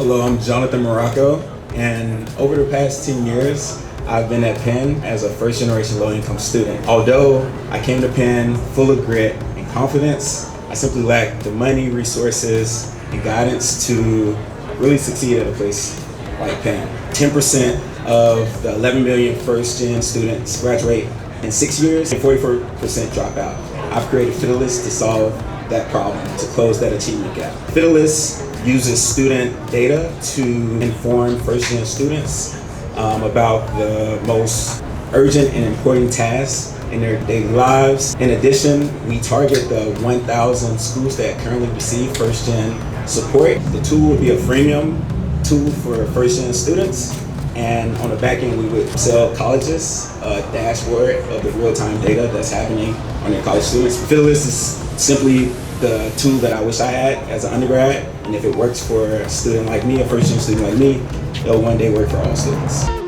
Hello, I'm Jonathan Morocco, and over the past 10 years, I've been at Penn as a first-generation low-income student. Although I came to Penn full of grit and confidence, I simply lacked the money, resources, and guidance to really succeed at a place like Penn. 10% of the 11 million first-gen students graduate in 6 years, and 44% drop out. I've created Fitalyst to solve that problem, to close that achievement gap. Fitalyst uses student data to inform first-gen students about the most urgent and important tasks in their daily lives. In addition, we target the 1,000 schools that currently receive first-gen support. The tool would be a freemium tool for first-gen students, and on the back end, we would sell colleges a dashboard of the real-time data that's happening on their college students. Fitalyst is simply the tool that I wish I had as an undergrad, and if it works for a student like me, a first-gen student like me, it'll one day work for all students.